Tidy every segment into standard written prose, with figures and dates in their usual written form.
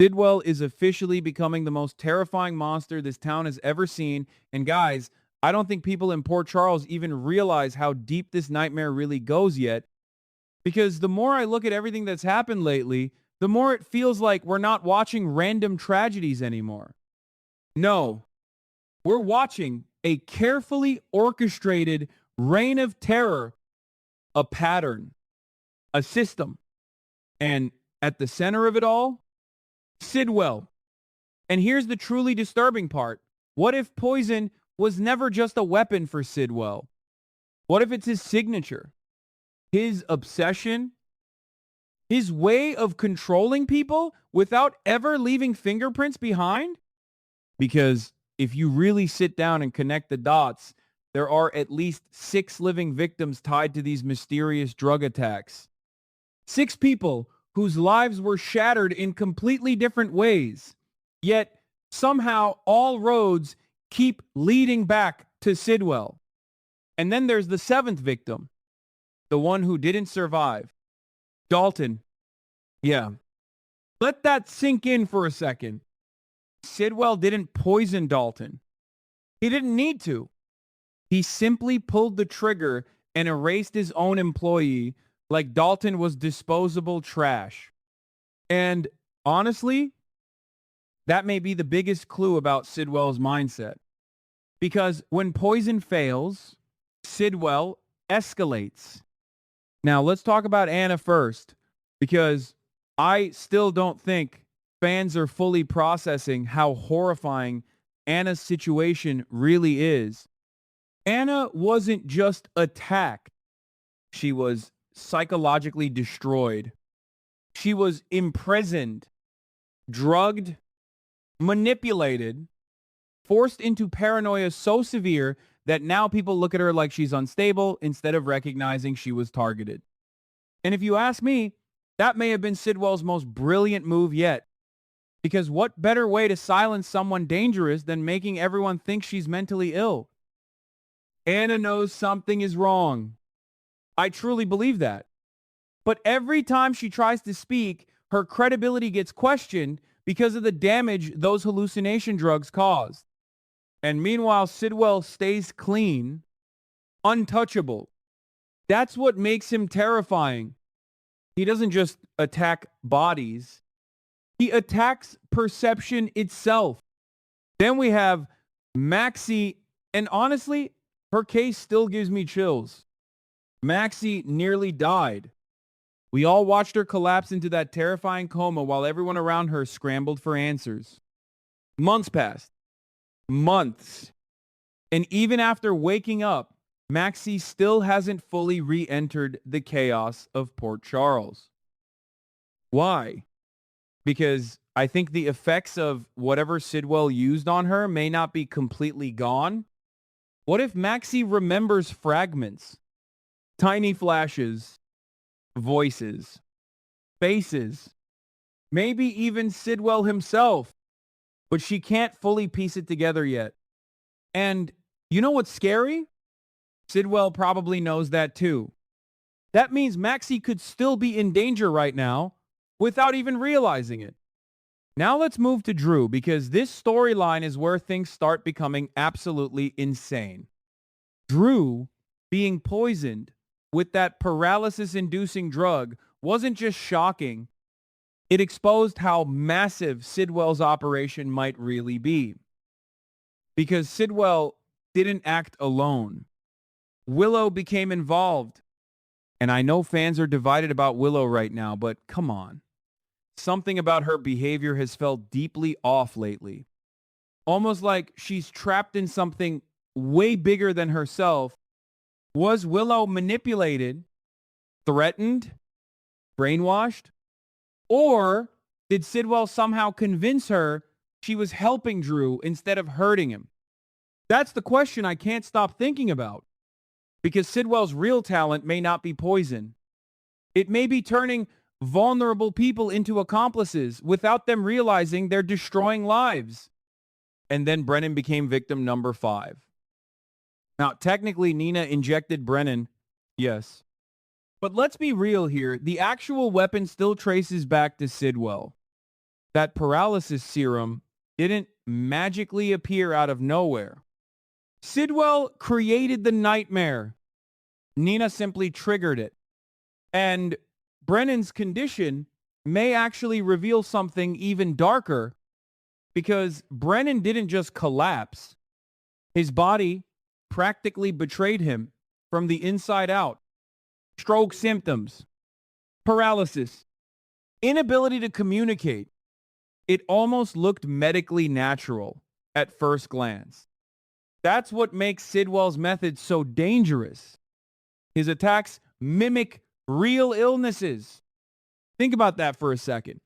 Sidwell is officially becoming the most terrifying monster this town has ever seen. And guys, I don't think people in Port Charles even realize how deep this nightmare really goes yet. Because the more I look at everything that's happened lately, the more it feels like we're not watching random tragedies anymore. No, we're watching a carefully orchestrated reign of terror, a pattern, a system. And at the center of it all, Sidwell. And here's the truly disturbing part. What if poison was never just a weapon for Sidwell? What if it's his signature, his obsession, his way of controlling people without ever leaving fingerprints behind? Because if you really sit down and connect the dots, there are at least 6 living victims tied to these mysterious drug attacks. 6 people whose lives were shattered in completely different ways. Yet, somehow, all roads keep leading back to Sidwell. And then there's the 7th victim, the one who didn't survive. Dalton. Yeah. Let that sink in for a second. Sidwell didn't poison Dalton. He didn't need to. He simply pulled the trigger and erased his own employee like Dalton was disposable trash. And honestly, that may be the biggest clue about Sidwell's mindset. Because when poison fails, Sidwell escalates. Now, let's talk about Anna first, because I still don't think fans are fully processing how horrifying Anna's situation really is. Anna wasn't just attacked. She was psychologically destroyed. She was imprisoned, drugged, manipulated, forced into paranoia so severe that now people look at her like she's unstable instead of recognizing she was targeted. And if you ask me, that may have been Sidwell's most brilliant move yet. Because what better way to silence someone dangerous than making everyone think she's mentally ill? Anna knows something is wrong. I truly believe that. But every time she tries to speak, her credibility gets questioned because of the damage those hallucination drugs caused. And meanwhile, Sidwell stays clean, untouchable. That's what makes him terrifying. He doesn't just attack bodies. He attacks perception itself. Then we have Maxie, and honestly, her case still gives me chills. Maxie nearly died. We all watched her collapse into that terrifying coma while everyone around her scrambled for answers. Months passed. Months. And even after waking up, Maxie still hasn't fully re-entered the chaos of Port Charles. Why? Because I think the effects of whatever Sidwell used on her may not be completely gone. What if Maxie remembers fragments? Tiny flashes, voices, faces, maybe even Sidwell himself, but she can't fully piece it together yet. And you know what's scary? Sidwell probably knows that too. That means Maxie could still be in danger right now without even realizing it. Now let's move to Drew, because this storyline is where things start becoming absolutely insane. Drew being poisoned with that paralysis-inducing drug wasn't just shocking. It exposed how massive Sidwell's operation might really be. Because Sidwell didn't act alone. Willow became involved. And I know fans are divided about Willow right now, but come on. Something about her behavior has felt deeply off lately. Almost like she's trapped in something way bigger than herself. Was Willow manipulated, threatened, brainwashed? Or did Sidwell somehow convince her she was helping Drew instead of hurting him? That's the question I can't stop thinking about. Because Sidwell's real talent may not be poison. It may be turning vulnerable people into accomplices without them realizing they're destroying lives. And then Brennan became victim number 5. Now, technically, Nina injected Brennan, yes. But let's be real here. The actual weapon still traces back to Sidwell. That paralysis serum didn't magically appear out of nowhere. Sidwell created the nightmare. Nina simply triggered it. And Brennan's condition may actually reveal something even darker because Brennan didn't just collapse. His body practically betrayed him from the inside out. Stroke symptoms, paralysis, inability to communicate. It almost looked medically natural at first glance. That's what makes Sidwell's method so dangerous. His attacks mimic real illnesses. Think about that for a second.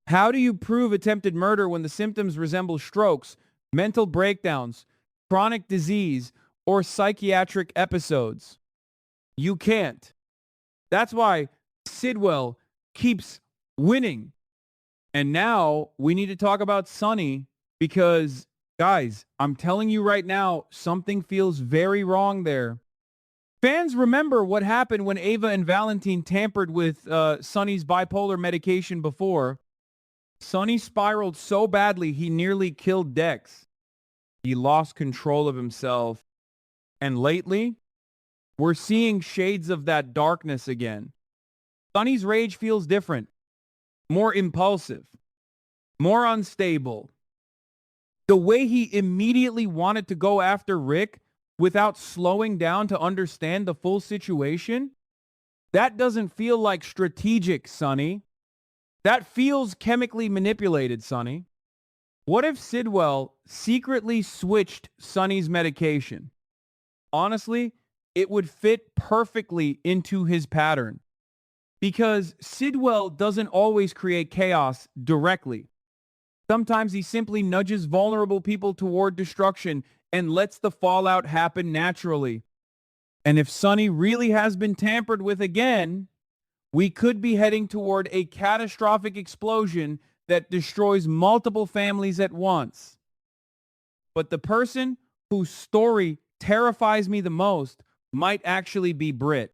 How do you prove attempted murder when the symptoms resemble strokes, mental breakdowns, chronic disease, or psychiatric episodes? You can't. That's why Sidwell keeps winning. And now we need to talk about Sonny because, guys, I'm telling you right now, something feels very wrong there. Fans remember what happened when Ava and Valentine tampered with Sonny's bipolar medication before. Sonny spiraled so badly he nearly killed Dex. He lost control of himself. And lately, we're seeing shades of that darkness again. Sonny's rage feels different, more impulsive, more unstable. The way he immediately wanted to go after Rick without slowing down to understand the full situation, that doesn't feel like strategic, Sonny. That feels chemically manipulated, Sonny. What if Sidwell secretly switched Sonny's medication? Honestly, it would fit perfectly into his pattern. Because Sidwell doesn't always create chaos directly. Sometimes he simply nudges vulnerable people toward destruction and lets the fallout happen naturally. And if Sonny really has been tampered with again, we could be heading toward a catastrophic explosion that destroys multiple families at once. But the person whose story terrifies me the most might actually be Britt.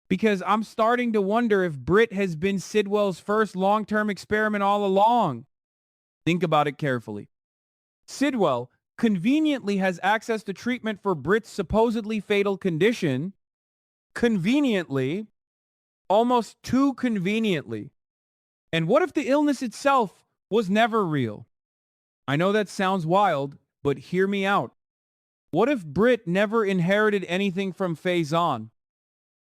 Because I'm starting to wonder if Britt has been Sidwell's first long-term experiment all along. Think about it carefully. Sidwell conveniently has access to treatment for Britt's supposedly fatal condition. Conveniently. Almost too conveniently. And what if the illness itself was never real? I know that sounds wild, but hear me out. What if Britt never inherited anything from Faison?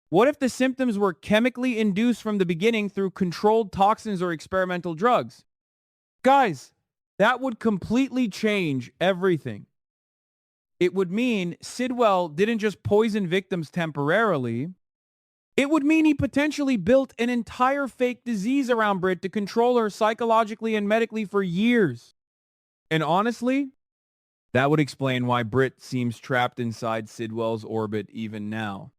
What if the symptoms were chemically induced from the beginning through controlled toxins or experimental drugs? Guys, that would completely change everything. It would mean Sidwell didn't just poison victims temporarily. It would mean he potentially built an entire fake disease around Britt to control her psychologically and medically for years. And honestly, that would explain why Britt seems trapped inside Sidwell's orbit even now.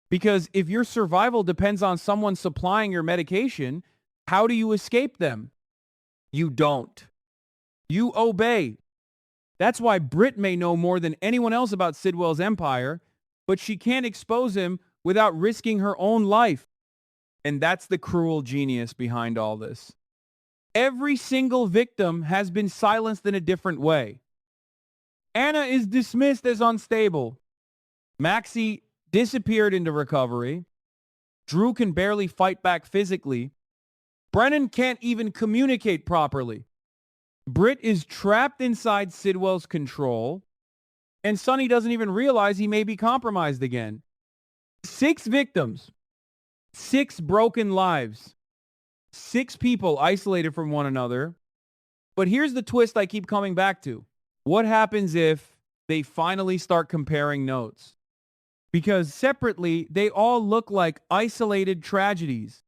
Because if your survival depends on someone supplying your medication, how do you escape them? You don't. You obey. That's why Britt may know more than anyone else about Sidwell's empire, but she can't expose him without risking her own life. And that's the cruel genius behind all this. Every single victim has been silenced in a different way. Anna is dismissed as unstable. Maxie disappeared into recovery. Drew can barely fight back physically. Brennan can't even communicate properly. Britt is trapped inside Sidwell's control. And Sonny doesn't even realize he may be compromised again. 6 victims. 6 broken lives. 6 people isolated from one another. But here's the twist I keep coming back to. What happens if they finally start comparing notes? Because separately, they all look like isolated tragedies.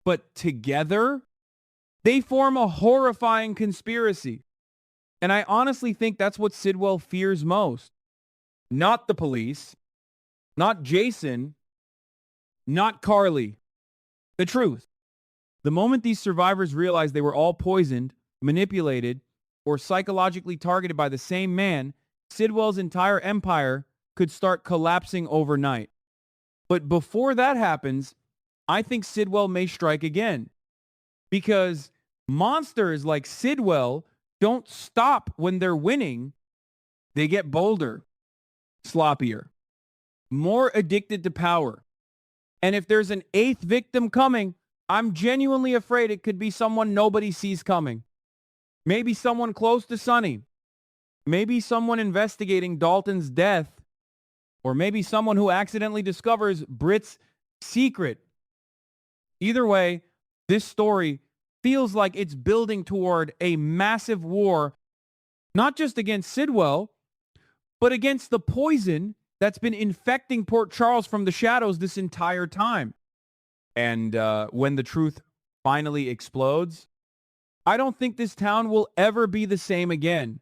But together, they form a horrifying conspiracy. And I honestly think that's what Sidwell fears most. Not the police. Not Jason. Not Carly. The truth. The moment these survivors realized they were all poisoned, manipulated, or psychologically targeted by the same man, Sidwell's entire empire could start collapsing overnight. But before that happens, I think Sidwell may strike again. Because Monsters like Sidwell don't stop when they're winning. They get bolder, sloppier, more addicted to power. And if there's an eighth victim coming, I'm genuinely afraid it could be someone nobody sees coming. Maybe someone close to Sonny. Maybe someone investigating Dalton's death. Or maybe someone who accidentally discovers Britt's secret. Either way, this story feels like it's building toward a massive war, not just against Sidwell, but against the poison that's been infecting Port Charles from the shadows this entire time. And when the truth finally explodes, I don't think this town will ever be the same again.